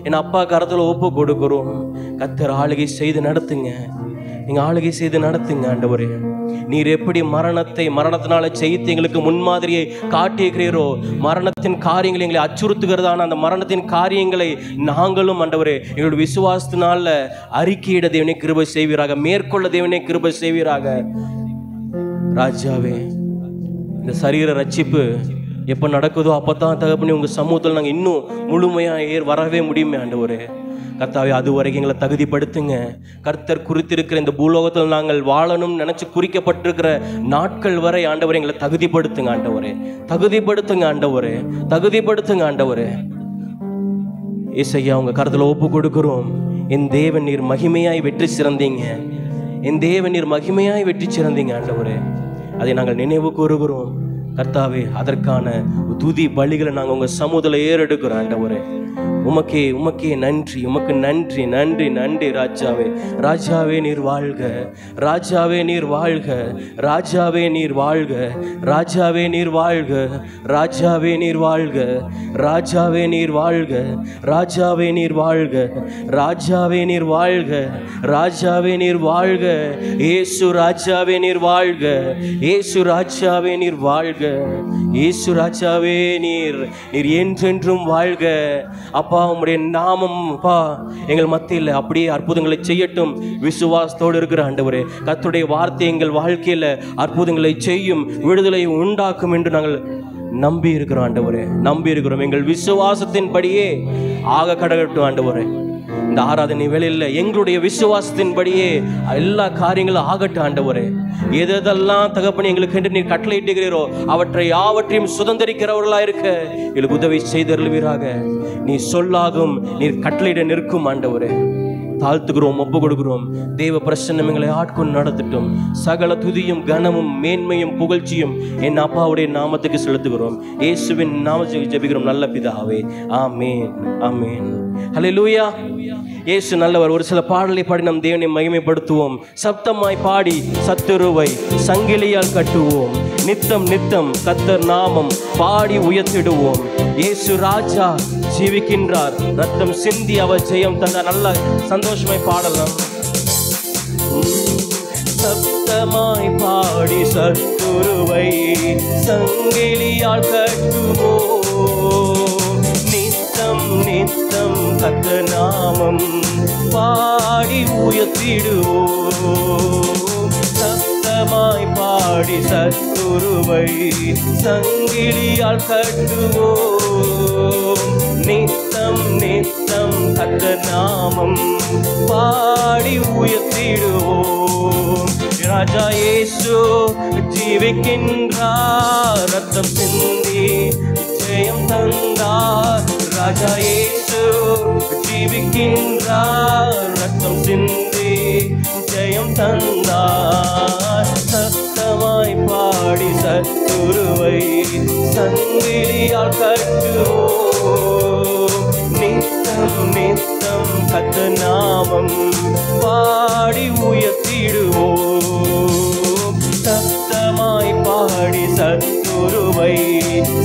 என் அப்பா கரத்துல ஒப்பு கொடுக்கிறோம். கர்த்தர் ஆளுகை செய்து நடத்துங்க. நீங்க ஆளுகை செய்து நடத்துங்க ஆண்டவரே. நீர் எப்படி மரணத்தினால செய்து எங்களுக்கு முன்மாதிரியை காட்டியிருக்கிறீரோ, மரணத்தின் காரியங்களை எங்களை அச்சுறுத்துகிறதான அந்த மரணத்தின் காரியங்களை நாங்களும் ஆண்டவரே எங்களுடைய விசுவாசத்தினால அறிக்கையிட தேவனே கிருபை செய்வீராக, மேற்கொள்ள தேவனே கிருபை செய்வீராக. ராஜாவே, இந்த சரீர ரட்சிப்பு எப்போ நடக்குதோ அப்பதான் தகப்பனே உங்க சமூகத்தில் நாங்கள் இன்னும் முழுமையா வரவே முடியுமே ஆண்டவரே. கர்த்தாவே, அது வரைக்கும் எங்களை தகுதிப்படுத்துங்க. கர்த்தர் குறித்திருக்கிற இந்த பூலோகத்தில் நாங்கள் வாழணும் நினைச்சு குறிக்கப்பட்டிருக்கிற நாட்கள் வரை ஆண்டவரே எங்களை தகுதிப்படுத்துங்க ஆண்டவரே, தகுதிப்படுத்துங்க ஆண்டவரே, தகுதிப்படுத்துங்க ஆண்டவரே. ஏசையா, உங்க கருத்துல ஒப்பு கொடுக்கிறோம். என் தேவன் நீர் மகிமையாய் வெற்றி சிறந்தீங்க, என் தேவன் நீர் மகிமையாய் வெற்றி சிறந்தீங்க ஆண்டவரே. அதை நாங்கள் நினைவு கூறுகிறோம் கர்த்தாவே. அதற்கான துதி பலிகளை நாங்கள் உங்க சமூகத்தில் ஏறெடுக்கிறோம் ஆண்டவரே. உமக்கே நன்றி, உமக்கு நன்றி நன்றி நன்றி ராஜாவே. ராஜாவே நீர் வாழ்க, ராஜாவே நீர் வாழ்க, ராஜாவே நீர் வாழ்க, ராஜாவே நீர் வாழ்க, ராஜாவே நீர் வாழ்க, ராஜாவே நீர் வாழ்க, ராஜாவே நீர் வாழ்க, ராஜாவே நீர் வாழ்க, ராஜாவே நீர் வாழ்க. இயேசு ராஜாவே நீர் வாழ்க, இயேசு ராஜாவே நீர் வாழ்க, இயேசு ராஜாவே நீர் என்றென்றும் வாழ்க. அப்பா, உம்முடைய நாமம் அப்பா எங்கள் மத்தியில் அப்படியே அற்புதங்களை செய்யட்டும். விசுவாசத்தோடு இருக்கிற ஆண்டவரே, கர்த்தருடைய வார்த்தை எங்கள் வாழ்க்கையில் அற்புதங்களை செய்யும், விடுதலை உண்டாக்கும் என்று நாங்கள் நம்பி இருக்கிறோம் ஆண்டவரே, நம்பி இருக்கிறோம். எங்கள் விசுவாசத்தின்படியே ஆக கடகட்டும் ஆண்டவரே. இந்த ஆராதனை வேளையில் எங்களுடைய விசுவாசத்தின்படியே எல்லா காரியங்களும் ஆகட்டும் ஆண்டவரே. எதெல்லாம் தகப்பனே எங்களுக்கு என்று நீர் கட்டளையிட்டுகிறீரோ அவற்றை யாவற்றையும் சுதந்திரிக்கிறவர்களாக இருக்க எங்களுக்கு உதவி செய்தருள்வீராக. நீ சொல்லாகும் நீர் கட்டளையிட நிற்கும் ஆண்டவரே. தாழ்த்துகிறோம், ஒப்பு கொடுக்கிறோம். தேவ பிரசன்னம் எங்களை ஆட்கொண்டு நடத்தட்டும். சகல துதியும் கனமும் மேன்மையும் புகழ்ச்சியும் என் அப்பாவுடைய நாமத்துக்கு செலுத்துகிறோம். இயேசுவின் நாமத்துக்கு ஜெபிக்கிறோம் நல்ல பிதாவே, ஆமேன் ஆமேன். ஹல்லேலூயா. இயேசு நல்லவர். ஒரு சில பாடலை பாடி நம் தேவனை மகிமைப்படுத்துவோம். சப்தமாய் பாடி சத்துருவை சங்கிலியால் கட்டுவோம். நித்தம் நித்தம் கர்த்தர் நாமம் பாடி உயர்த்திடுவோம். இயேசு ராஜா ஜீவிக்கின்றார், ரத்தம் சிந்தி அவர் ஜெயம் தந்தார். நல்ல சந்தோஷமாய் பாடலாம். சப்தமாய் பாடி சத்துருவை சங்கிலியால் கட்டுவோம். நித்தம் நித்தம் கர்த்தர் நாமம் பாடி உயர்த்திடுவோம். சப்தமாய் பாடி சத்துருவை சங்கிலியால் கட்டுவோம். நித்தம் நித்தம் கர்த்தர் நாமம் பாடி உயர்த்திடுவோம். ராஜா இயேசு ஜீவிக்கின்றார், ரத்தம் சிந்தி ஜெயம் தந்தார். ராஜா இயேசு ஜீவிக்கின்றார், ரத்தம் சிந்தி ஜெயம் தந்தார். சத்தமாய் பாடி சத்துருவை சங்கிலியால் கட்டுவோம். நித்தம் நித்தம் கர்த்தர் நாமம் பாடி உயர்த்திடுவோம். சத்தமாய் பாடி சத்துருவை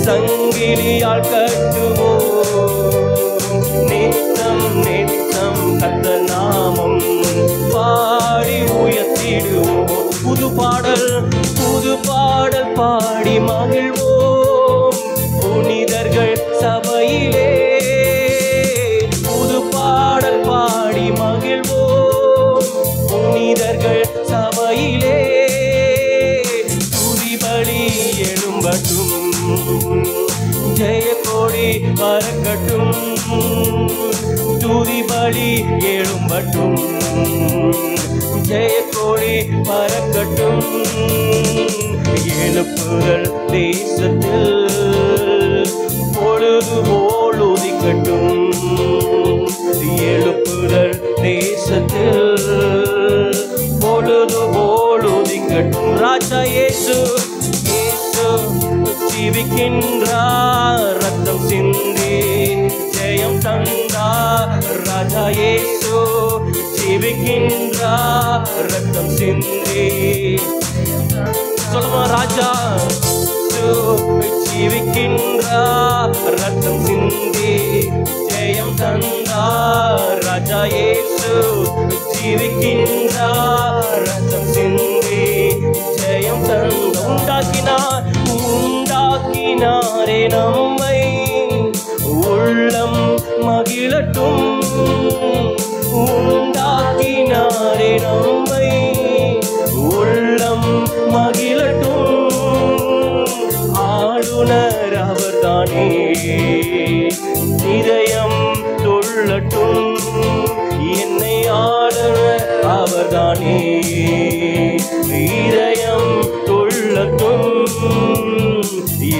சங்கிலியால் கட்டுவோம். நித்தம் நித்தம் கர்த்தர் நாமம் பாடி உயர்த்திடுவோம். புது பாடல் பாடி மகிழ்வோம் புனிதர்கள் சபையிலே. புது பாடல் பாடி மகிழ்வோம் புனிதர்கள் சபையிலே. துதிபலி எழும்பட்டும், ஜெயக்கொடி பறக்கட்டும். துதிபலி எழும்பட்டும், ஜெயக்கொடி பறக்கட்டும். எழுப்புதல் தேசத்தில் பொழுது போல் உதிக்கட்டும். எழுப்புதல் தேசத்தில் பொழுது போல் உதிக்கட்டும். ராஜா இயேசு ஜீவிக்கின்றார், ரத்தம் சிந்தி ஜெயம் தந்தார். ராஜா இயேசு ஜீவிக்கின்றார், ரத்தம் சிந்தி. சொல்லுமா, ராஜா ஜீவிக்கின்றார், ரத்தம் சிந்தி ஜெயம் தந்தார். ராஜா இயேசு ஜீவிக்கின்றார், ரத்தம் சிந்தி ஜெயம் தந்த உண்டாக்கினாரே நம்மை, உள்ளம் மகிழட்டும். உண்டாக்கினாரே நம்மை, உள்ளம் மகிழட்டும். ஆளுநர் அவர்தானே, இதயம் துள்ளட்டும். என்னை ஆளுநர் அவர்தானே, இதயம் துள்ளட்டும்.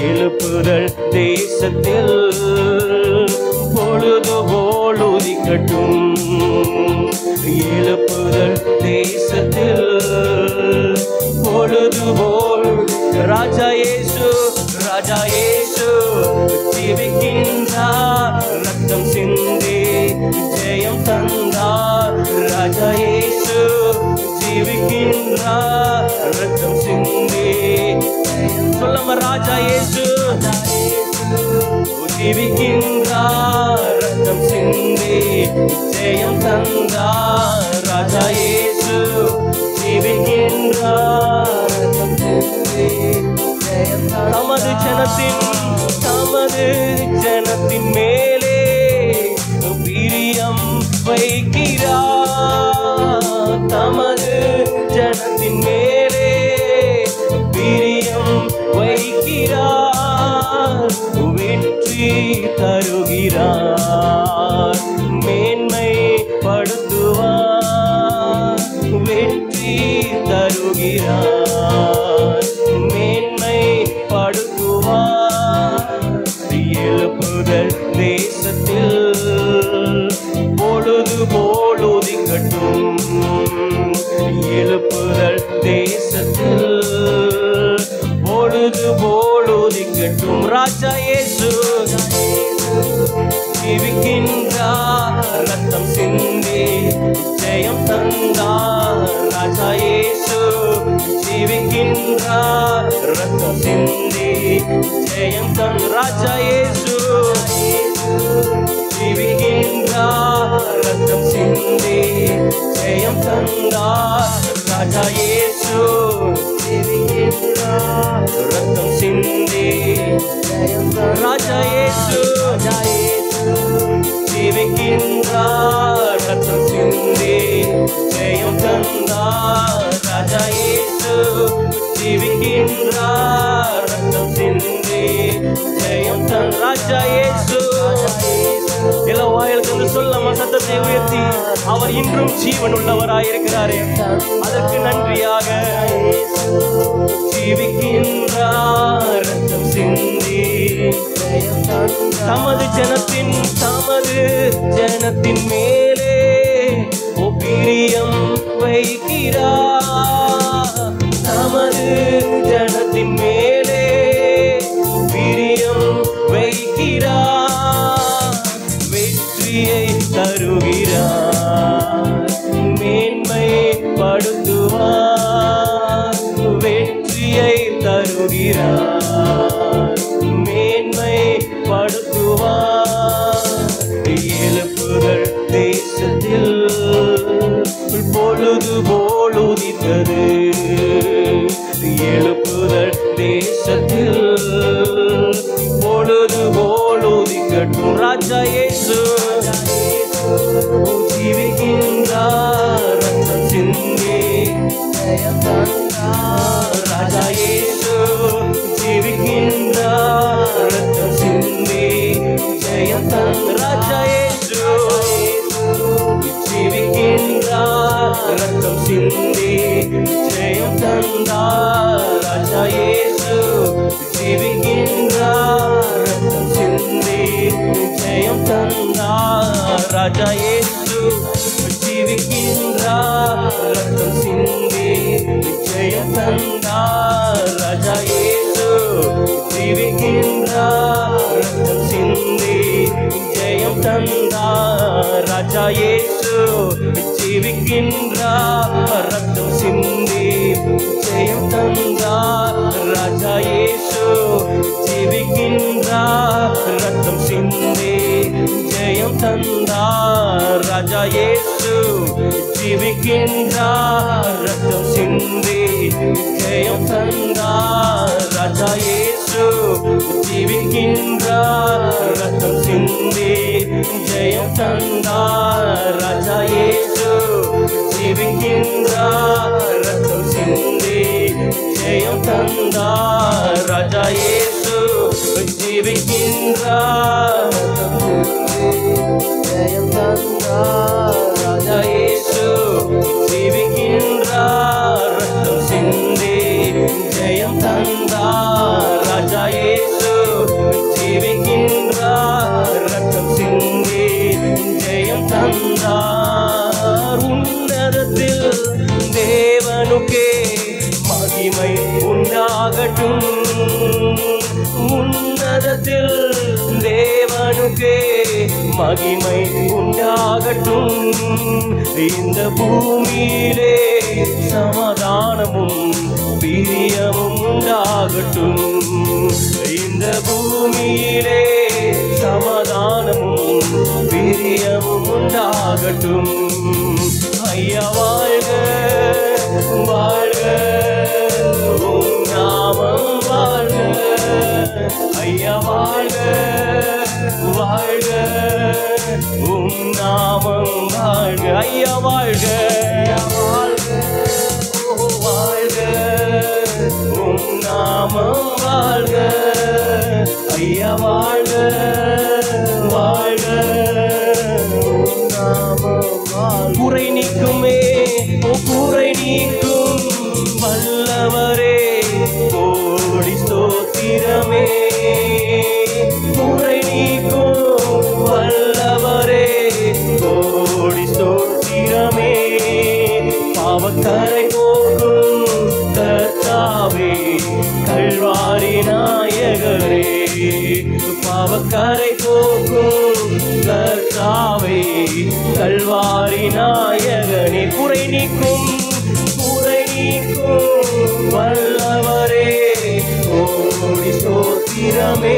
எழுப்புதல் தேசத்தில் பொழுதுபோல் உதிக்கட்டும். எழுப்புதல் தேசத்தில் பொழுதுபோல். ராஜா இயேசு ஜீவிக்கின்றார், ரத்தம் சிந்தி ஜெயம் தந்தார். ராஜா இயேசு ஜீவிக்கின்றார், ரத்தம் சிந்தி. சொல்லமா ராஜா இயேசு ஜீவிக்கின்றார், ரத்தம் சிந்தி ஜெயம் தந்தார். ராஜா இயேசு ஜீவிக்கின்றார், ரத்தம் சிந்தி ஜெயம் தந்தார். தமது ஜனத்தின் மேலே பிரியம் வைக்கிறார். தமது ஜனத்தின் மேலே பிரியம் வைக்கிறார். வெற்றி தருகிறார், மேன்மை படுத்துவார். வெற்றி தருகிறார், மேன்மை படுத்துவார். எழுப்புதல் தேசத்தில் பொழுதுபோல் உதிக்கட்டும். எழுப்புதல் தேசத்தில் பொழுதுபோல் உதிக்கட்டும். ராஜா இயேசு ஜீவிக்கின்றார், ரத்தம் சிந்தி ஜெயம் தந்தார். ராஜா இயேசு ஜீவிக்கின்றார், ரத்தம் சிந்தி ஜெயம் தந்தார். ராஜா இயேசு ஜீவிக்கின்றார், ரத்தம் சிந்தி ஜெயம் தந்தார். ராஜா இயேசு ஜீவிக்கின்றார், ரத்தம் சிந்தி ஜெயம் தந்தார். ராஜா இயேசு ஜீவிக்கின்றார், ரத்தம் சிந்தி ஜெயம் தந்தார். ராஜா இயேசு ஜீவிக்கின்றார், ரத்தம் சிந்தி ஜெயம் தந்தார். ராஜா இயேசு எல்லா வாயிலுக்கு சொல்லமா சத்தத்தை உயர்த்தி, அவர் இன்றும் ஜீவன் உள்ளவராயிருக்கிறாரே, அதற்கு நன்றியாக. ஜீவிக்கின்றார், ரத்தம் சிந்தி தமது ஜனத்தின் மேலே பிரியம் வைக்கிறார். தமது ஜனத்தின் மேலே பிரியம் வைக்கிறார். வெற்றியை தருகிறார், மேன்மை படுத்துவார். வெற்றியை தருகிறார், மேன்மை படுத்துவார். எழுப்புதல் தேசத்தில் பொழுதுபோல் உதித்தது. எழுப்புதல் தேசத்தில் பொழுதுபோல் உதிக்கட்டும். ராஜா இயேசு ஜீவிக்கின்றார், ரத்தம் சிந்தி ஜெயம் தந்தார். ராஜா இயேசு ஜீவிக்கின்றார், ரத்தம் சிந்தி ஜெயம் தந்தார். ராஜா இயேசு ஜீவிக்கின்றார், ரத்தம் சிந்தி ஜெயம் தந்தார். ராஜா இயேசு ஜீவிக்கின்றார், ரத்தம் சிந்தி ஜெயம் தந்தார். ராஜா இயேசு ஜீவிக்கின்றார், ரத்தம் சிந்தி ஜெயம் தந்தார். ராஜா இயேசு ஜீவிக்கின்றார், ரத்தம் சிந்தி ஜெயம் தந்தார். ராஜா இயேசு ஜீவிக்கின்றார், ரத்தம் சிந்தி ஜெயம் தந்தார். ராஜா இயேசு ஜீவிக்கின்றார், ரத்தம் சிந்தி ஜெயம் தந்தார். ராஜா இயேசு ஜீவிக்கின்றார், ரத்தம் சிந்தி ஜெயம் தந்தார். ராஜா இயேசு ஜீவிக்கின்றார், ரத்தம் சிந்தி ஜெயம் தந்தார். ராஜா இயேசு ஜீவிக்கின்றார், ரத்தம் சிந்தி ஜெயம் தந்தார். ராஜா இயேசு ஜீவிக்கின்றார், ஜெயம் தந்தார். ராஜா இயேசு ஜீவிக்கின்றார், ரத்தம் சிந்தி ஜெயம் தந்தார். ராஜா இயேசு ஜீவிக்கின்றார், ரத்தம் சிந்தி ஜெயம் தந்தார். உன்னதத்தில் தேவனுக்கே மகிமை உண்டாகட்டும், உன்னதத்தில் தேவனுக்கே மகிமை உண்டாகட்டும். இந்த பூமியிலே சமாதானமும் பிரியமும் உண்டாகட்டும். இந்த பூமியிலே சமாதானமும் பிரியமும் உண்டாகட்டும். ஐயா வாழ்க வாழ்க, உம் நாமம் வாழ்க. ஐயா வாழ்க வாழ்க, உம் நாமம் வாழ்க. ஐயா வாழ்க வாழ்க, வாழ்க, உம் நாமம் வாழ்க. ஐயா வாழ்க வாழ்க, உம் நாமம் வாழ்க. குறை நீக்குமே குறை நீக்கும் வல்லவரே, கோடி ஸ்தோத்திரமே. குறை நீக்கும் வல்லவரே, கோடி ஸ்தோத்திரமே. பாவக்கரை போக்கும் கர்த்தாவே, கல்வாரி நாயகரே. பாவக்கரை போக்கும் கர்த்தாவே, கல்வாரி நாயகனே. குறை நீக்கும் வல்லவரே, கோடி ஸ்தோத்திரமே.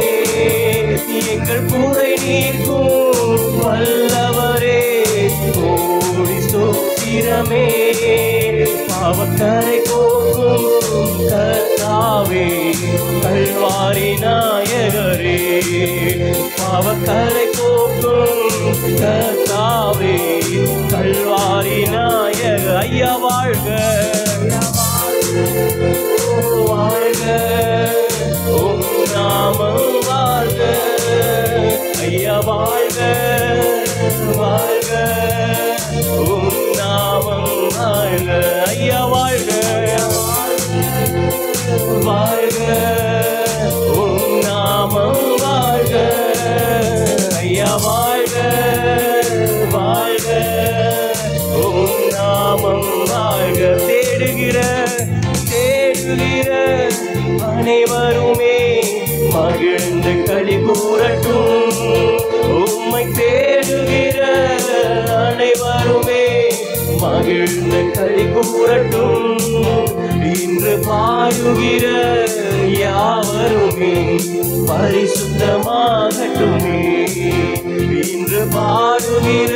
எங்கள் குறை நீக்கும் வல்லவரே, கோடி ஸ்தோத்திரமே. பாவக்கரை போக்கும் கர்த்தாவே, கல்வாரி நாயகரே. பாவக்கரை போக்கும் கர்த்தாவே, கல்வாரி நாயக. ஐயா வாழ்க வாழ்க, உம் நாமம் வாழ்க. ஐயா வாழ்க வாழ்க, உம் நாமம் வாழ்க. ஐயா வாழ்க வாழ்க, உம் நாமம் வாழ்க. ஐயா வாழ்க வாழ்க, உம் நாமம் வாழ்க. தேடுகிற அனைவருமே மகிழ்ந்து களி கூறட்டும். உம்மை தேடுகிற அனைவருமே மகிழ்ந்து களி கூறட்டும். இன்று பாடுகிற யாவருமே பரிசுத்தமாகட்டுமே. இன்று பாடுகிற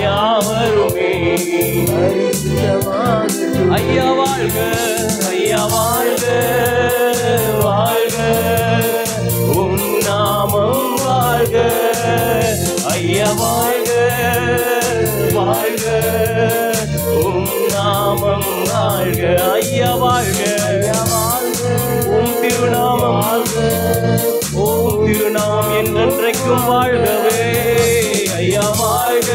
யாவருமே பரிசுத்தமாகட்டும். ஐயா வாழ்க ஐயா வாழ்க வாழ்க, உம் நாமம் வாழ்க. ஐயா வாழ்க வாழ்க, உம் நாமம் வாழ்க. ஐயா வாழ்க உம் திருநாமம் வாழ்க. ஓம் திருநாமம் என்றென்றைக்கும் வாழ்கவே. ஐயா வாழ்க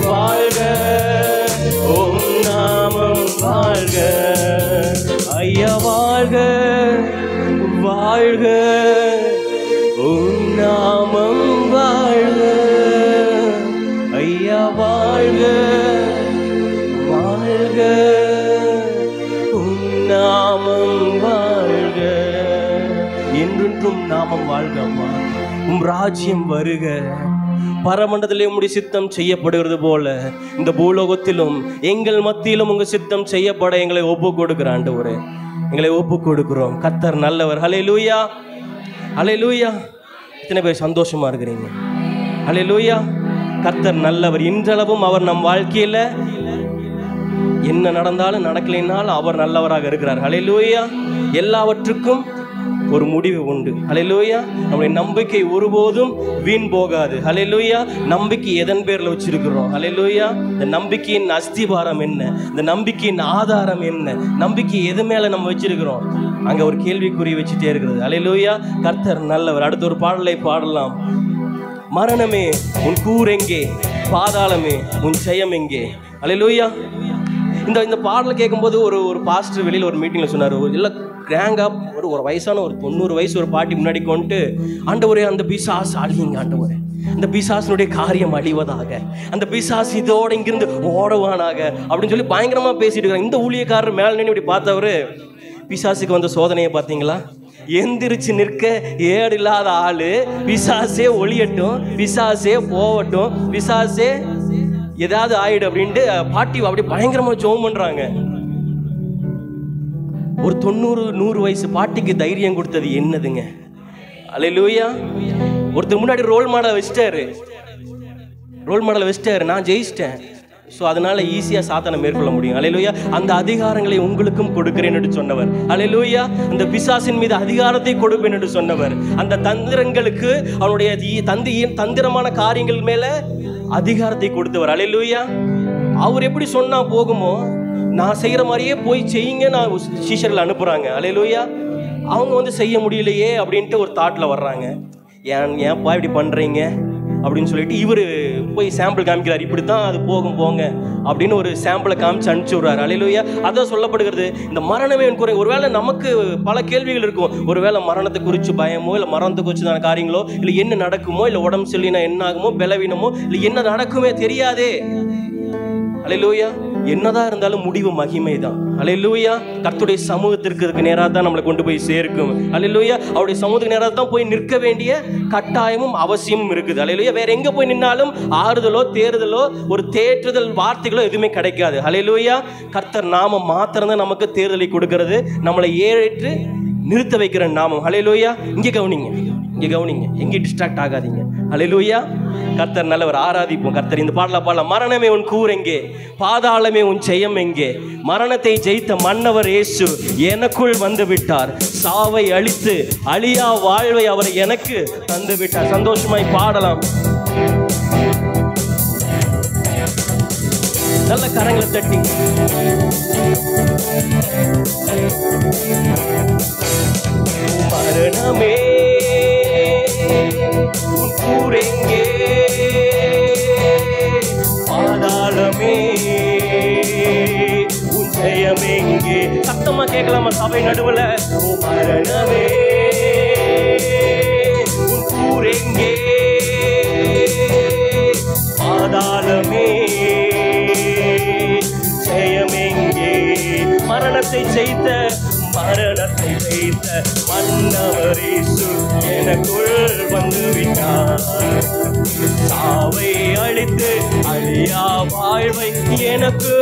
வாழ்க, உம் நாமம் வாழ்க. ஐயா வாழ்க வாழ்க, உம் நாமம் வாழ்க. ஐயா வாழ்க வாழ்க, உம் நாமம் வாழ்க. என்றென்றும் நாமம் வாழ்கம்மா. உம் ராஜ்யம் வருக. பரமண்டலத்திலே உம்முடைய சித்தம் செய்யப்படுகிறது போல இந்த பூலோகத்திலும் எங்கள் மத்தியிலும் உங்க சித்தம் செய்யப்பட எங்களை ஒப்பு கொடுக்கிற ஆண்டவரே, எங்களை ஒப்பு கொடுக்கிறோம். கர்த்தர் நல்லவர். ஹல்லேலூயா ஹல்லேலூயா. எத்தனை பேர் சந்தோஷமா இருக்கிறீங்க? ஹல்லேலூயா. கர்த்தர் நல்லவர். இன்றளவும் அவர் நம் வாழ்க்கையில என்ன நடந்தாலும் நடக்கலைன்னாலும் அவர் நல்லவராக இருக்கிறார். ஹல்லேலூயா. எல்லாவற்றுக்கும் ஒரு முடிவு உண்டு. ஹல்லேலூயா. நம்முடைய நம்பிக்கை ஒருபோதும் வீண் போகாது. ஹல்லேலூயா. நம்பிக்கை எதன் பேர்ல வச்சிருக்கிறோம்? ஹல்லேலூயா. இந்த நம்பிக்கையின் அஸ்திபாரம் என்ன? இந்த நம்பிக்கையின் ஆதாரம் என்ன? நம்பிக்கை எது மேல நம்ம வச்சிருக்கிறோம்? அங்க ஒரு கேள்விக்குறி வச்சுட்டே இருக்கிறது. ஹல்லேலூயா. கர்த்தர் நல்லவர். அடுத்த ஒரு பாடலை பாடலாம். மரணமே உன் கூர் எங்கே, பாதாளமே உன் ஜெயம் எங்கே? ஹல்லேலூயா. இந்த பாடலை கேட்கும்போது ஒரு பாஸ்டர் வெளியில் ஒரு மீட்டிங்கில் சொன்னார். எல்லாம் கிராங்காக ஒரு வயசான ஒரு 90 வயசு ஒரு பாட்டி முன்னாடி கொண்டு, ஆண்டவரே அந்த பிசாசு அழியுங்க ஆண்டவரே, அந்த பிசாசினுடைய காரியம் அழிவதாக, அந்த பிசாசு இதோட இங்கிருந்து ஓடுவானாக அப்படின்னு சொல்லி பயங்கரமாக பேசிட்டு இருக்காங்க. இந்த ஊழியக்காரர் மேலே நின்று இப்படி பார்த்தவரு, பிசாசுக்கு வந்த சோதனையை பார்த்தீங்களா? எந்திரிச்சு நிற்க ஏடு இல்லாத ஆளு, பிசாசே ஒளியட்டும், பிசாசே போகட்டும், பிசாசே ஏதாவது ஆயிடு அப்படின்ட்டு பாட்டி அப்படியே பயங்கரமா ஜெபம் பண்றாங்க. ஒரு 90-100 வயசு பாட்டிக்கு தைரியம் கொடுத்தது என்னதுங்க? அல்லேலூயா. ஒருத்தர் முன்னாடி ரோல் மாடல் வச்சிட்டாரு, நான் ஜெயிச்சிட்டேன், ஸோ அதனால ஈஸியா சாத்தானை மேற்கொள்ள முடியும். அல்லேலூயா. அந்த அதிகாரங்களை உங்களுக்கும் கொடுக்கிறேன் என்று சொன்னவர். அல்லேலூயா. அந்த பிசாசின் மீது அதிகாரத்தை கொடுப்பேன் என்று சொன்னவர். அந்த தந்திரங்களுக்கு, அவனுடைய தந்திரமான காரியங்கள் மேல அதிகாரத்தை கொடுத்தவர். அல்லேலூயா. அவர் எப்படி சொன்னா போகுமோ, நான் செய்யற மாதிரியே போய் செய்யுங்க நான் சீஷர்கள் அனுப்புறாங்க. அல்லேலூயா. அவங்க செய்ய முடியலையே அப்படின்ட்டு ஒரு தாட்ல வர்றாங்க. ஏன்ப்பா இப்படி பண்றீங்க அப்படின்னு சொல்லிட்டு இவர் போய் சாம்பிள் காமிக்கிறார். இப்படித்தான் அது போங்க அப்படின்னு ஒரு சாம்பிளை காமிச்சு அனுப்பிச்சு விடுறாரு. அல்லேலூயா. அதான் சொல்லப்படுகிறது, இந்த மரணமே குறை. ஒருவேளை நமக்கு பல கேள்விகள் இருக்கும். ஒருவேளை மரணத்தை குறித்து பயமோ, இல்லை மரணத்தை குறிச்சுதான காரியங்களோ, இல்லை என்ன நடக்குமோ, இல்லை உடம்பு சரியில்லைனா என்ன ஆகுமோ, பலவீனமோ, இல்லை என்ன நடக்குமே தெரியாதே. அல்லேலூயா. என்னதான் இருந்தாலும் முடிவு மகிமை தான். அல்லேலூயா. கர்த்தருடைய சமூகத்திற்கு நேராக தான் நம்மளை கொண்டு போய் சேர்க்கும். அல்லேலூயா. அவருடைய சமூகத்துக்கு நேராக தான் போய் நிற்க வேண்டிய கட்டாயமும் அவசியமும் இருக்குது. அல்லேலூயா. வேற எங்க போய் நின்னாலும் ஆறுதலோ தேறுதலோ ஒரு தேற்றுதல் வார்த்தைகளோ எதுவுமே கிடைக்காது. அல்லேலூயா. கர்த்தர் நாமம் மாத்திரம் தான் நமக்கு தேர்தலை கொடுக்கிறது, நம்மளை ஏற்று நிறுத்த வைக்கிற நாமம். அல்லேலூயா. இங்கே கவனிங்க, எங்கே டிஸ்ட்ராக்ட் ஆகாதீங்க. அல்லேலூயா. கர்த்தர் நல்லவர். ஆராதிப்போம் கர்த்தர். இந்த பாடலாம். மரணமே உன் கூர் எங்கே, பாதாளமே உன் ஜெயம் எங்கே? மரணத்தை ஜெயித்த மன்னவர் இயேசு எனக்குள் வந்து விட்டார். சாவை அழித்து அழியா வாழ்வை அவர் எனக்கு தந்து விட்டார். சந்தோஷமாய் பாடலாம். நல்ல கரங்களை தட்டி. மரணமே உன் கூர் எங்கே, பாதாளமே உன் ஜெயம் எங்கே? சத்தமா கேட்கலாமா சபை நடுவுல? மரணமே உன் கூர் எங்கே, பாதாளமே ஜெயம் எங்கே? மரணத்தை ஜெயித்த மன்னவர் இயேசு எனக்குள் வந்து விட்டார். சாவை அழித்து அழியா வாழ்வை எனக்கு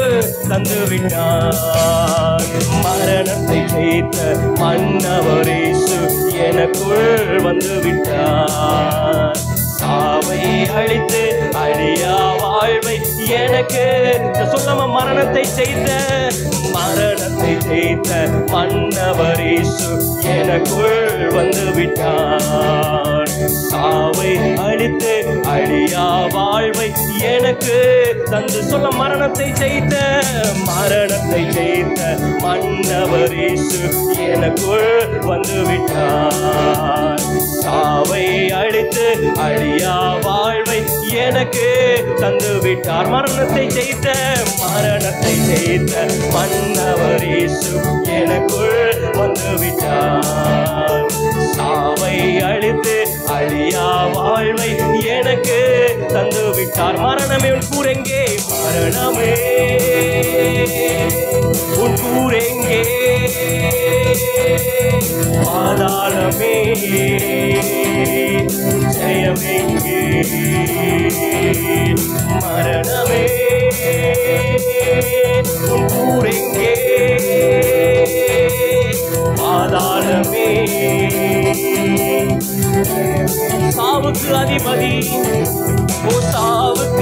தந்து விட்டார். மரணத்தை ஜெயித்த மன்னவர் இயேசு எனக்குள் வந்து விட்டார். சாவை அழித்து அழியா வாழ்வை எனக்கு சொல்லாம மரணத்தை ஜெயித்த மன்னவர் இயேசு எனக்குள் வந்து விட்டார். சாவை அழித்து அழியா வாழ்வை எனக்கு தந்து சொல்ல மரணத்தை ஜெயித்த மன்னவர் இயேசு எனக்குள் வந்து விட்டார். சாவை அழித்து அழியா வாழ்வை எனக்கு தந்து விட்டார். மரணத்தை ஜெயித்த மன்னவர் இயேசு எனக்குள் வந்து விட்டார். சாவை அழித்து அழியா வாழ்வை எனக்கு தந்து விட்டார். மரணமே உன் கூர் எங்கே, மரணமே உன் கூர் எங்கே, பாதாளமே ஜெயம் எங்கே? மரணமே உன் கூர் எங்கே, பாதாளமே சாவுக்கு அதிபதி, ஓ சாவுக்கு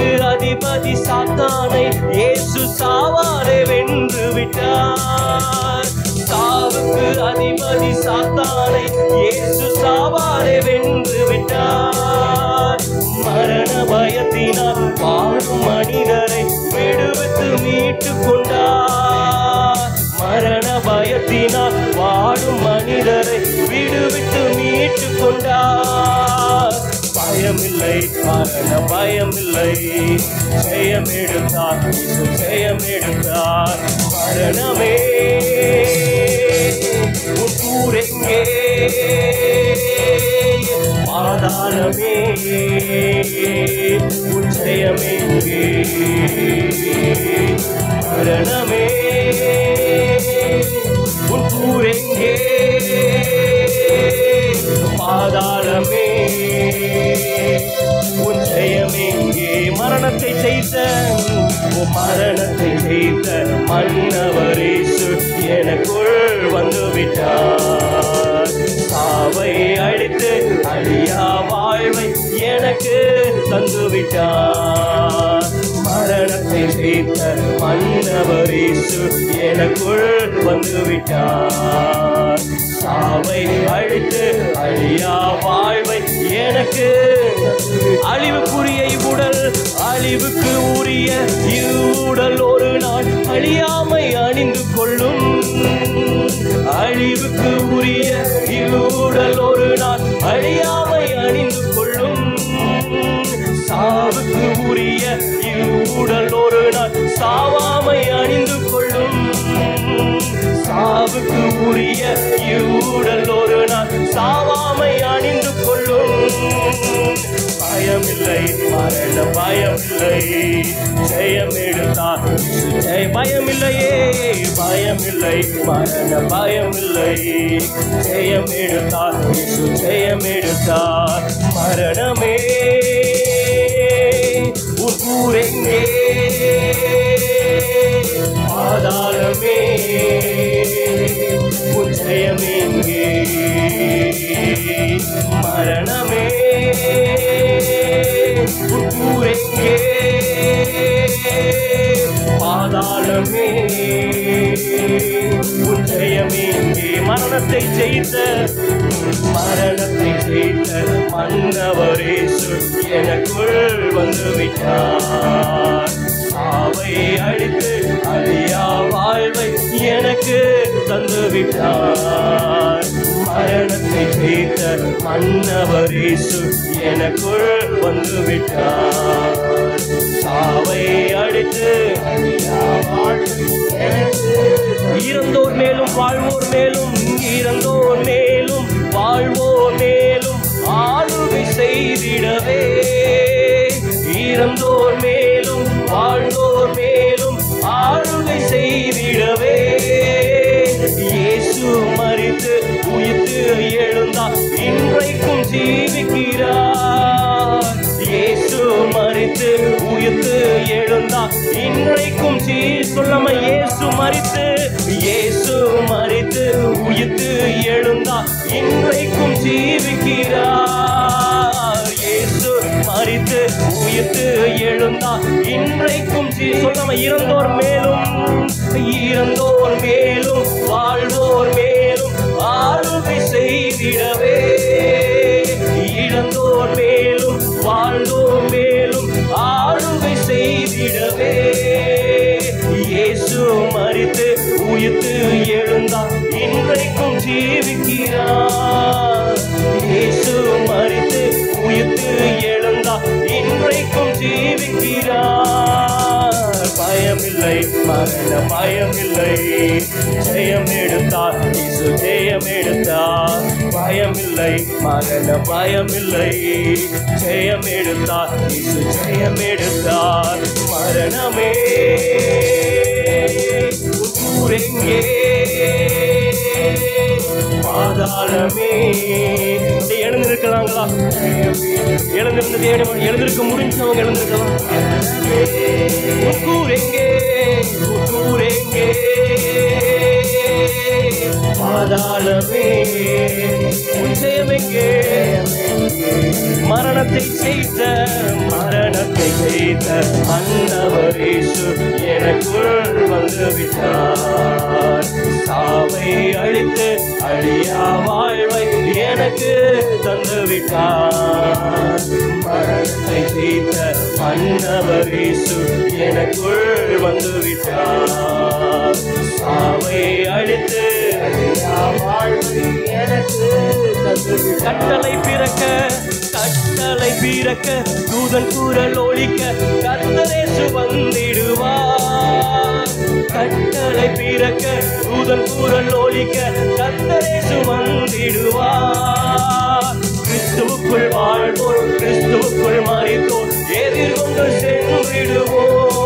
அதிபதி சாத்தானை இயேசு சாவாலே வென்று விட்டார். சாவுக்கு அதிபதி சாத்தானை இயேசு சாவாலே வென்று விட்டார். மரண பயத்தினால் வாழும் மனிதரை விடுவித்து மீட்டு கொண்டார். மரண பயத்தினால் வாழும் மனிதரை விடுவிட்டு மீட்டு கொண்டார். பயமில்லை, மரண பயமில்லை, ஜெயம் எடுத்தார், ஜெயம் எடுத்தார். மரணமே உன் கூரெங்கே, பாதாளமே உன் ஜெயமெங்கே. மரணமே உன் கூரெங்கே, பாதாளமே உன் ஜெயமெங்கே. மரணத்தை ஜெயித்த, மரணத்தை ஜெயித்த மன்னவர் இயேசு எனக்குள் வந்துவிட்டார். சாவை அழித்து அழியா வாழ்வை எனக்கு தந்துவிட்டார். மரணத்தை ஜெயித்த மன்னவர் இயேசு எனக்குள் வந்துவிட்டார். சாவை அழித்து அழியா வாழ்வை எனக்கு. அழிவுக்குரிய இவ்வுடல், அழிவுக்கு உரிய இவ்வுடல் ஒரு நாள் அழியாமை அணிந்து கொள்ளும். அழிவுக்கு உரிய இவ்வுடல் ஒரு நாள் அழியாமை அணிந்து கொள்ளும். சாவுக்கு உரிய இவ்வுடல் ஒரு நாள் சாவாமை அணிந்து கொள்ளும். சாவுக்கு உரிய இவ்வுடல் ஒரு நாள் சாவாமை அணிந்து கொள்ளும். பயமில்லை, மரண பயமில்லை, ஜெயம் எடுத்தார். பயமில்லையே, பயமில்லை, மரண பயமில்லை, ஜெயம் எடுத்தார், ஜெயம் எடுத்தார். மரணமே உன் கூரெங்கே, பாதாளமே உன் ஜெயமெங்கே. மரணமே உன் கூரெங்கே, பாதாளமே உன் ஜெயமெங்கே. மரணத்தை ஜெயித்த, மரணத்தை ஜெயித்த மன்னவர் இயேசு எனக்குள் வந்துவிட்டார். சாவை அழித்து அழியா வாழ்வை எனக்கு தந்துவிட்டார். மரணத்தை ஜெயித்த மன்னவர் இயேசு எனக்குள் வந்துவிட்டார். சாவை அழித்து அழியா வாழ்வை எனக்கு. இறந்தோர் மேலும் வாழ்வோர் மேலும், இறந்தோர் மேலும் வாழ்வோர் மேலும் ஆளுகை செய்திடவே. இறந்தோர் மேலும் வாழ்வோர் மேலும் ஆளுகை செய்திடவே. இயேசு மரித்து உயிர்த்து எழுந்தார், இன்றைக்கும் ஜீவிக்கிறார். இயேசு மரித்து உயிர்த்து எழுந்தார், இன்றைக்கும் சொல்லாம இயேசு மரித்து, இயேசு மரித்து உயிர்த்து எழுந்தார், இன்றைக்கும் ஜீவிக்கிறார். இயேசு மரித்து உயிர்த்து எழுந்தார், இன்றைக்கும் சொல்லாம இறந்தோர் மேலும், இறந்தோர் மேலும் வாழ்வோர் மேலும் ஆளுகை செய்திடவே. இறந்தோர் மேலும் வாழ்வோர் மேலும் ஆளுகை செய்திடவே. இயேசு மரித்து உயிர்த்து எழுந்தார், இன்றைக்கும் ஜீவிக்கிறார். இயேசு மரித்து உயிர்த்து எழுந்தார், இன்றைக்கும் ஜீவிக்கிறார். பயமில்லை, மரண பயமில்லை, ஜெயம் எடுத்தார், இயேசு ஜெயம் எடுத்தார். பயமில்லை, மரண பயமில்லை, ஜெயம் எடுத்தார், இயேசு ஜெயம் எடுத்தார். மரணமே ஊரெங்கே, பாதாளமே. எழுந்திருக்கலாங்களா? எழுந்திருந்து எழுந்திருக்க முடிஞ்சவங்க எழுந்திருக்கலாம். ஊரெங்கே, ஊரெங்கே, பாதாளமே உன் ஜெயமெங்கே, மரணத்தை ஜெயித்த ஆண்டவர் இயேசு எனக்குள் வந்து விட்டார். சாவை அழித்து அழியா வாழ்வை எனக்கு தந்து விட்டார். மரணத்தை ஜெயித்த ஆண்டவர் இயேசு எனக்குள் வந்து விட்டார். சாவை அழித்து அழியா வாழ்வை எனக்கு தந்து விட்டார். கட்டளை பிறக்க தூதன் குரல் ஒலிக்க கர்த்தர் இயேசு வந்திடுவார். கட்டளை பிறக்க தூதன் குரல் ஒலிக்க கர்த்தர் இயேசு வந்திடுவார். கிறிஸ்துவுக்குள் வாழ்வோர் கிறிஸ்துவுக்குள் மரித்தோர் எதிர்கொண்டு சென்றிடுவோம்.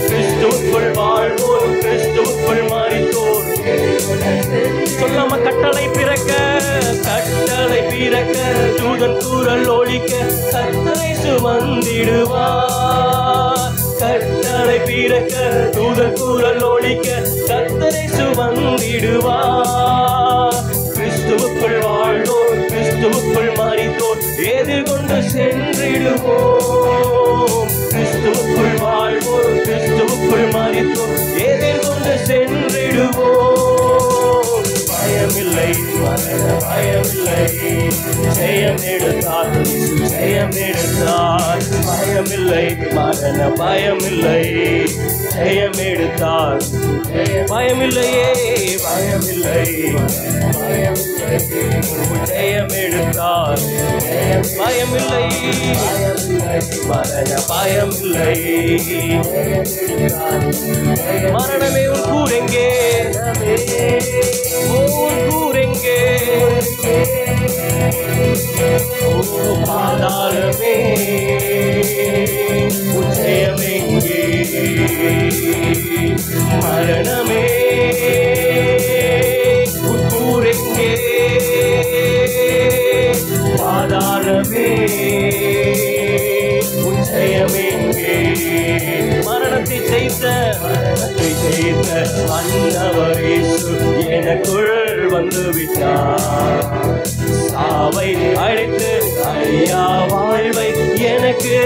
கிறிஸ்துவுக்குள் வாழ்வோர் கிறிஸ்துவுக்குள் மரித்தோர் சொல்லாம கட்டளை பிறக்க தூதன் குரல் ஒலிக்க கர்த்தர் இயேசு வந்திடுவார். கட்டளை பிறக்க தூதன் குரல் ஒலிக்க கர்த்தர் இயேசு வந்திடுவார். கிறிஸ்துவுக்குள் வாழ்வோர் கிறிஸ்துவுக்குள் மரித்தோர் எதிர்கொண்டு சென்றிடுவோம். கிறிஸ்துவுக்குள் வாழ்வோர் கிறிஸ்துவுக்குள் மரித்தோர் எதிர்கொண்டு சென்றிடுவோம். பயமில்லை மரண பயமில்லை, ஜெயம் எடுத்தார் ஜெயம் எடுத்தார். பயமில்லை மரண பயமில்லை, ஜெயம் எடுத்தார். பயமில்லையே பயமில்லை ஜெயம் எடுத்தார். பயமில்லை மரண பயமில்லை. மரணமே உன் கூரெங்கே, உன் கூரெங்கே, பாதாளமே உன் ஜெயமெங்கே. மரணமே உன் கூரெங்கே, பாதாளமே உன் ஜெயமெங்கே. மரணத்தை ஜெயித்த ஆண்டவர் இயேசு எனக்குள் வந்து விட்டார். சாவை அழித்து அழியா வாழ்வை எனக்கு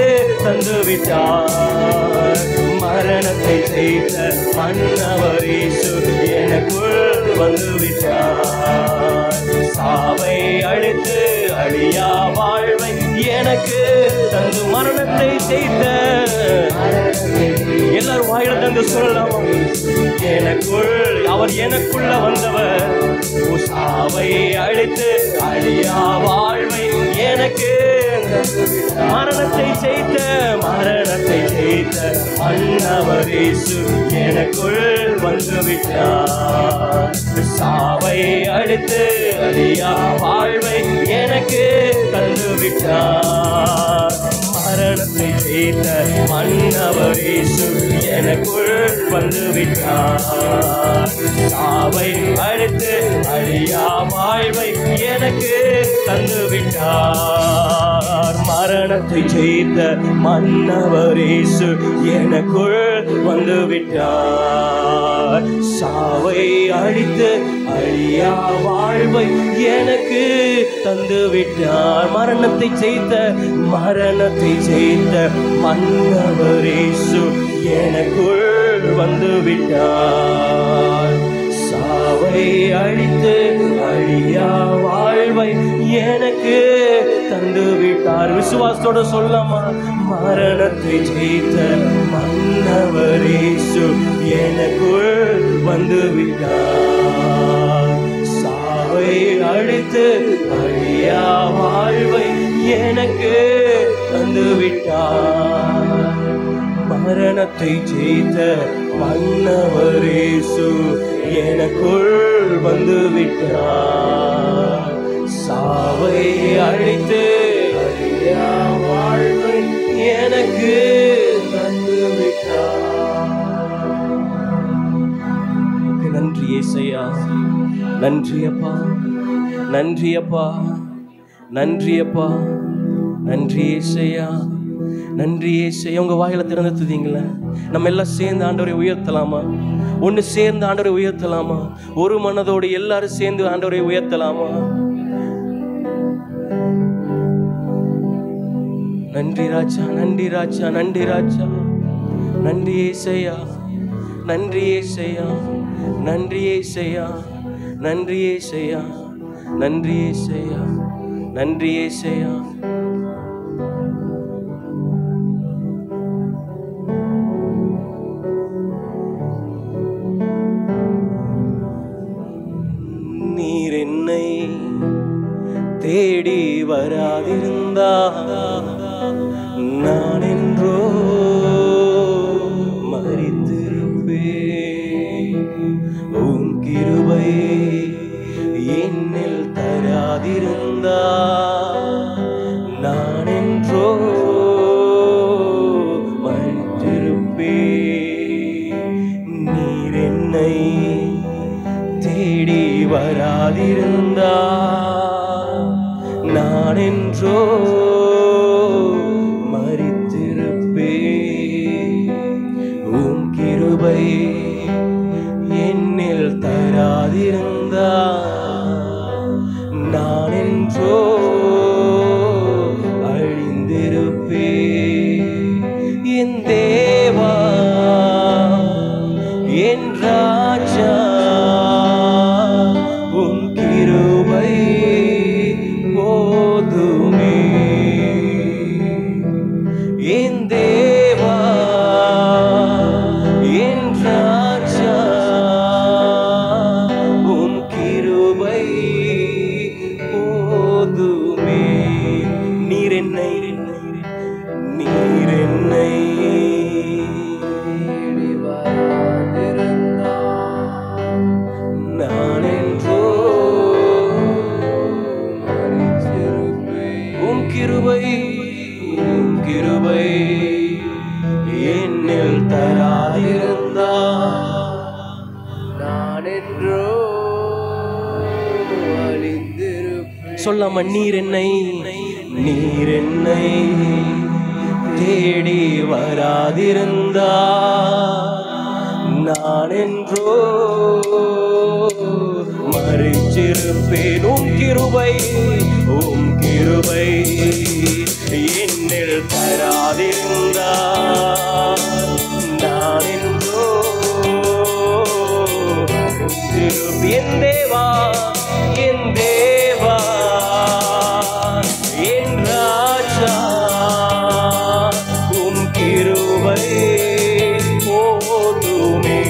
தந்து விட்டார். மரணத்தை ஜெயித்த ஆண்டவர் இயேசு எனக்குள் வந்து விட்டார். சாவை அழித்து அழியா வாழ்வை எனக்கு தந்து மரணத்தை ஜெயித்த எல்லாரும் வாயில தந்து சொல்லலாமா? எனக்குள் அவர் எனக்குள்ள வந்தவர். சாவை அழித்து அழியா வாழ்வை எனக்கு மரணத்தை ஜெயித்த ஆண்டவர் இயேசு எனக்குள் வந்து விட்டார். சாவை அழித்து அழியா வாழ்வை எனக்கு தந்து விட்டார். மரணத்தை ஜெயித்த ஆண்டவர் இயேசு எனக்குள் வந்து விட்டார். சாவை அழித்து அழியா வாழ்வை எனக்கு தந்து விட்டார். மரணத்தை ஜெயித்த ஆண்டவர் இயேசு எனக்குள் வந்து விட்டார். சாவை அழித்து அழியா வாழ்வை எனக்கு தந்து விட்டார். மரணத்தை ஜெயித்த ஆண்டவர் இயேசு எனக்குள் வந்து விட்டார். சாவை அழித்து அழியா வாழ்வை எனக்கு தந்து விட்டார். விசுவாசத்தோட சொல்லாமா? மரணத்தை ஜெயித்த ஆண்டவர் இயேசு எனக்குள் வந்து விட்டார். சாவை அழித்து அழியா வாழ்வை எனக்கு தந்து விட்டார். மரணத்தை ஜெயித்த ஆண்டவர் இயேசு எனக்குள் வந்து விட்டார். சாவை அழித்து அழியா வாழ்வை எனக்கு தந்து விட்டார். நன்றி ஏசையா, நன்றி அப்பா, நன்றி அப்பா, நன்றி அப்பா, நன்றி ஏசையா, நன்றி ஏசையா. உங்க வாயில திறந்து துதிங்களா? நம்ம எல்லாம் சேர்ந்து ஆண்டவரை உயர்த்தலாமா? ஒன்று சேர்ந்து ஆண்டவரை உயர்த்தலாமா? ஒரு மனதோடு எல்லாரும் சேர்ந்து ஆண்டவரை உயர்த்தலாமா? நன்றி ராஜா, நன்றி ராஜா, நன்றி ராஜா, நன்றி ஏசையா, நன்றி ஏசையா, நன்றி ஏசையா, நன்றி ஏசையா, நன்றி ஏசையா, நன்றி ஏசையா. நீர் என்னை தேடி வராதிருந்தா நான் என்றோ மரித்திருப்பேன். உம் கிருபை என்னில் தராதிருந்தா நான் என்றோ மரித்திருப்பேன். நீர் என்னை தேடி வராதிருந்தா நான் என்றோ மரித்திருப்பேன். உம் கிருபை என்னில் தராதிருந்தா நான் என்றோ அழிந்திருப்பேன். என் தேவா, என் ராஜா, உம் கிருபை போதுமே. என் தேவா, என் ராஜா, உம் கிருபை போதுமே. நீர் என்னை நான் என்றோ உம் கிருபை என்னில் தராதிருந்தா நான் என்றோ அழிந்திருப்பேன். சொல்லாம நீர் என்னை தேடி வராதிருந்தா நான் என்றோ மரித்திருப்பேன். உம் கிருபை என்னில் தராதிருந்தா நான் என்றோ மரித்திருப்பேன். என் தேவா, என் தேவா, என் ராஜா, உம் கிருபை போதுமே.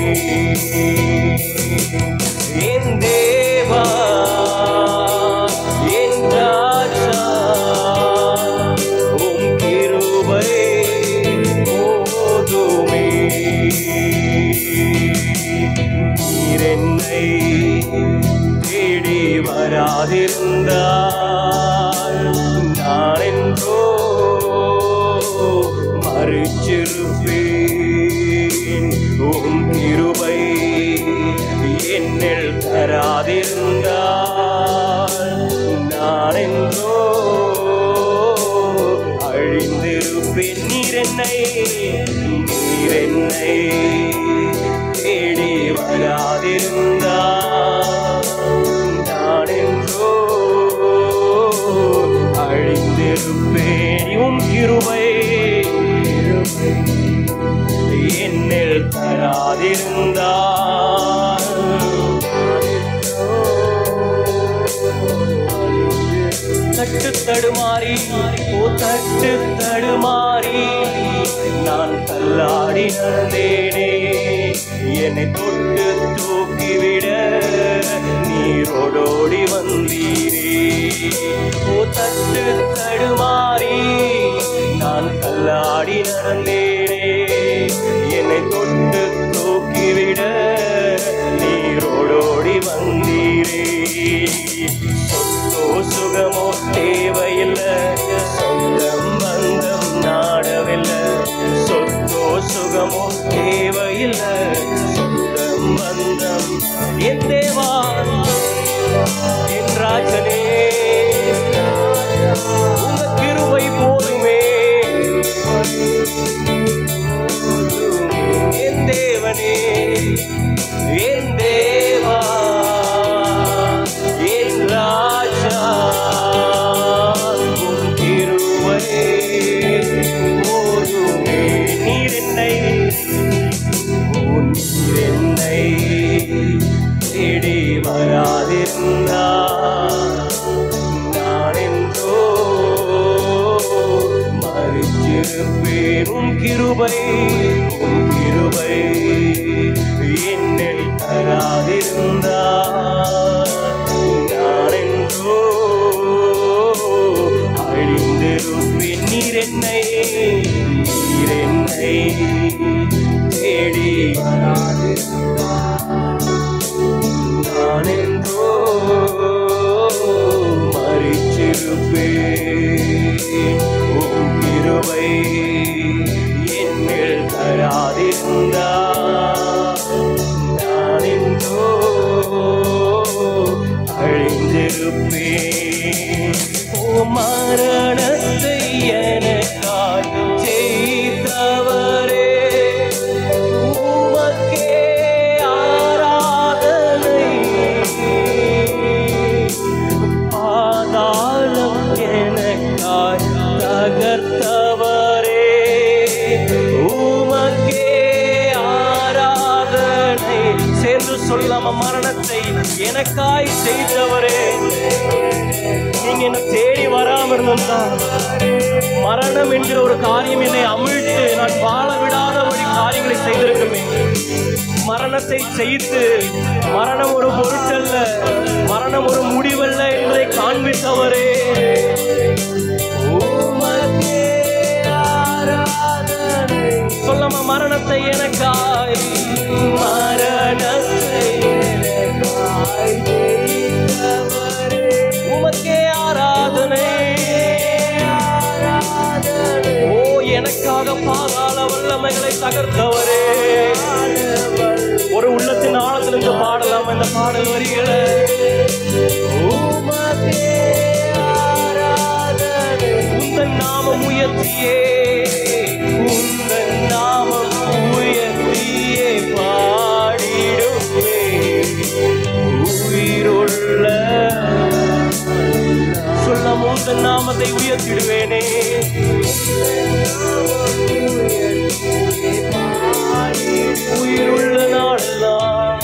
என் தேவா, என் ராஜா, உம் கிருபை போதுமே. நீர் என்னை தேடி வராதிருந்தால் நான் என்றோ மரித்திருப்பேன். உம் கிருபை என்னில் தராதிருந்தால் நான் என்றோ அழிந்திருப்பேன். நீர் என்னை தேடி வராதிருந்தால் நான் என்றோ அழிந்திருப்பேன். உம் கிருபை என்னில் தராதிருந்தால் தட்டு தடுமாறி நான் தள்ளாடி நடந்தேனே. என்னை தொட்டு தூக்கிவிட நீரோடோடி வந்தீரே. தட்டு தடுமாறி நான் தள்ளாடி நடந்தேனே. என்னை தொட்டு தூக்கிவிட நீரோடோடி வந்தீரே. சொத்தோ சுகமோ தேவையில்லை, சொந்தம் பந்தம் நாடவில்லை. சொத்தோ சுகமோ தேவையில்லை, சொந்தம் பந்தம். என் தேவா, என் ராஜனே, உங்க கிருபை போதுமே. என் தேவனே, கிருபை என்னில் தராதிருந்தார் நான் என்றோ அழிந்திருப்பேன். நீர் என்னை தேடி நான் என்றோ மரிச்சிருப்பேன். உம் கிருபை என்னில் தராதிருந்தார் நான் என்றோ அழிந்திருப்பேன். ஓ மரணத்தை எனக்காய் செய்தவரே, உமக்கே ஆராதனை. பாதாளம் எனக்காய் தகர்த்தவரே, உமக்கே ஆராதனை. சேர்ந்து சொல்லாம, மரணத்தை எனக்காய் செய்தவரே. நீங்க என்ன தேடி வராம இருந்தா, மரணம் என்கிற ஒரு காரியம் என்னை அமிழ்த்து நான் வாழ விடாதபடி காரியங்களை செய்திருக்குமே. மரணத்தை செய்து, மரணம் ஒரு பொருட்டல்ல, மரணம் ஒரு முடிவல்ல என்பதை காண்பித்தவரே. சொல்லாம, மரணத்தை எனக்காய், மரணத்தை எனக்காய் செய்தவரே, உமக்கே ஆராதனை. ஓ எனக்காக பாதாள வல்லமைகளை தகர்த்தவரே. ஒரு உள்ளத்தின் ஆழத்திலிருந்து பாடலாம் இந்த பாடல் வரிகளை. உந்தன் நாமம் உயர்த்தியே, உந்தன் நாமம் உயர்த்தியே பாடிடுவே. உயிருள்ள சொல்ல உந்தன் நாமத்தை உயர்த்திடுவேனே. உயிருள்ள நாளெல்லாம்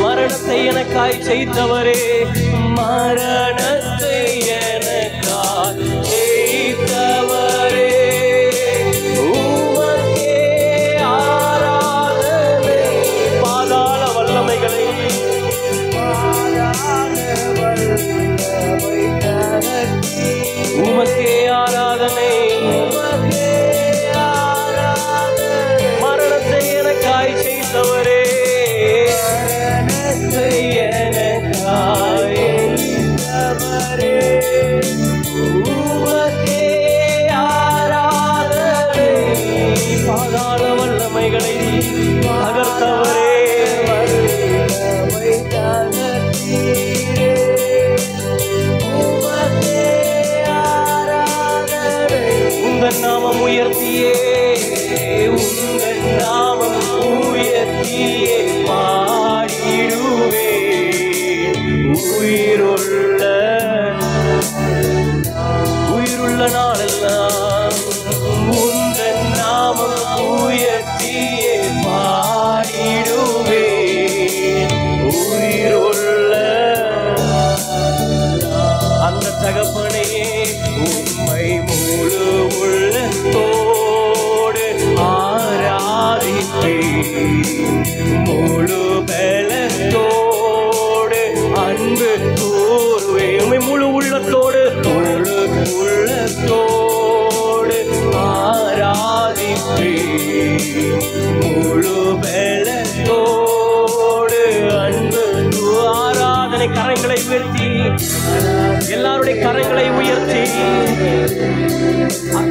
மரணத்தை எனக்காய் செய்தவரே, மரணத்தை எனக்காய் செய்தவரே, உமக்கே ஆராதனை. பாதாள வல்லமைகளை உமக்கே ஆராதனை. மரணத்தை எனக்காய் செய்தவரே, எனக்காய் செய்தவரே, உமக்கே ஆராதனை. பாதாள வல்லமைகளை தகர்த்தவரே, உந்தன் நாமம் உயர்த்தியே, உந்தன் நாமம் உயர்த்தியே பாடிடுவே. உயிருள்ள நாளெல்லாம் உந்தன் நாமம் உயர்த்தியே பாடிடுவே. உயிருள்ள அந்த தகப்பனையே உம்மை முழு உள்ளத்தோடு ஆராதிப்பேன். முழு பலத்தோடு அன்பு கூறுவேன். உம்மை முழு உள்ளத்தோடு ஆராதிப்பேன். முழு பலத்தோடு அன்பு ஆராதனை. கரங்களை உயர்த்தி, எல்லாருடைய கரங்களை உயர்த்தி,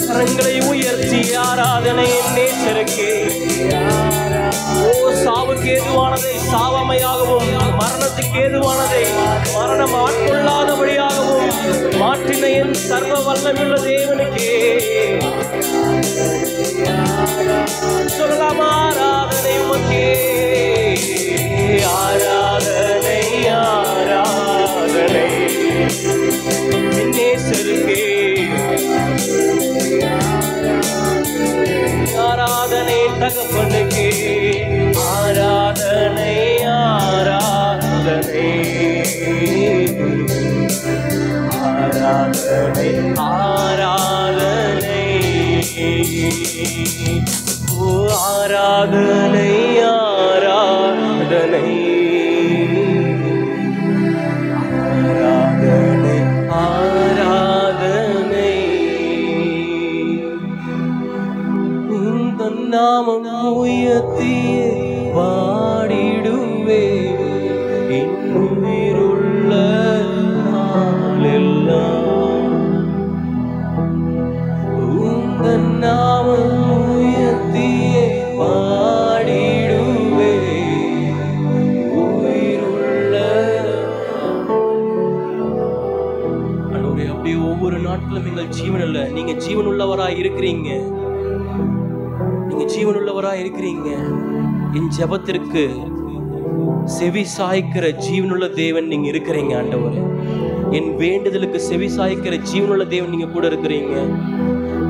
கரங்களை உயர்த்தி ஆராதனை நேசருக்கே. ஓ சாவுக்கு ஏதுவானதை சாவமையாகவும், மரணத்துக்கு ஏதுவானதை மரணம் ஆட்கொள்ளாதபடியாகவும் மாற்றின என் சர்வ வல்லமையுள்ள தேவனுக்கே சொல்லலாம் ஆராதனை உமக்கே. ஆராதனை ஆராதனை நேசருக்கே. ஆராதனை தகப்பனுக்கே. ஆராதனை ஆராதனை ஆராதனை ஆராதனை ஓ ஆராதனை ஆராதனை ஆராதனை ஆராதனை உந்தன் நாமம் உயர்த்தியே பாடிடுவே இன்னுயிருள்ள நாளெல்லாம் உந்தன் நாமம் உயர்த்தியே பாடிடுவே உயிருள்ள. ஆண்டவரே, அப்படியே ஒவ்வொரு நாட்களும் எங்கள் ஜீவனில் நீங்க ஜீவனுள்ளவராய் இருக்கிறீங்க. நீங்க ஜீவனுள்ளவராய் இருக்கிறீங்க. என் ஜெபத்திற்கு செவி சாய்க்கிற ஜீவனுள்ள தேவன் நீங்க இருக்கிறீங்க ஆண்டவரே. என் வேண்டுதலுக்கு செவி சாய்க்கிற ஜீவனுள்ள தேவன் நீங்க கூட இருக்கிறீங்க.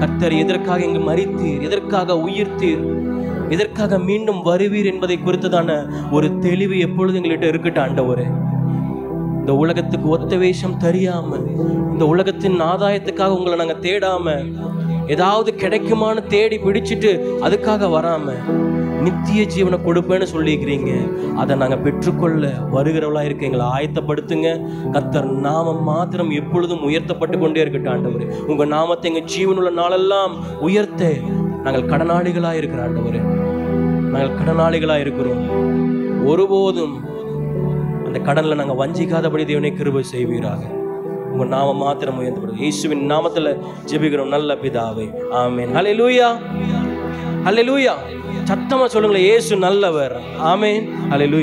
கர்த்தர் எதற்காக இங்கு மரித்தீர், எதற்காக உயிர்த்தீர், எதற்காக மீண்டும் வருவீர் என்பதை குறித்ததான ஒரு தெளிவு எப்பொழுது எங்கள்கிட்ட இருக்கட்டும் ஆண்டவரே. இந்த உலகத்துக்கு ஒத்த வேஷம் தெரியாம, இந்த உலகத்தின் ஆதாயத்துக்காக உங்களை நாங்க தேடாம, ஏதாவது கிடைக்குமான்னு தேடி பிடிச்சிட்டு அதுக்காக வராம நித்திய ஜீவனை கொடுப்பேன்னு சொல்லிக்கிறீங்க. அதை நாங்கள் பெற்றுக்கொள்ள வருகிறவளா இருக்க எங்களை ஆயத்தப்படுத்துங்க. கர்த்தர் நாமம் மாத்திரம் எப்பொழுதும் உயர்த்தப்பட்டு கொண்டே இருக்கட்டும் ஆண்டவரே. உங்க நாமத்தை எங்கள் ஜீவனுள்ள நாளெல்லாம் உயர்த்த நாங்கள் கடனாளிகளாக இருக்கிற ஆண்டவரே. நாங்கள் கடனாளிகளாக இருக்கிறோம். ஒருபோதும் அந்த கடனில் நாங்கள் வஞ்சிக்காதபடி தேவனை கிருபை செய்வீராக. உங்க நாமம் மாத்திரம் உயர்த்தப்படும். இயேசுவின் நாமத்தில் ஜெபிக்கிறோம் நல்ல பிதாவே, ஆமென். ஹல்லேலூயா, ஹல்லேலூயா. சத்தமா சொல்லுங்களேன், இயேசு நல்லவர். ஆமென், ஹல்லேலூயா.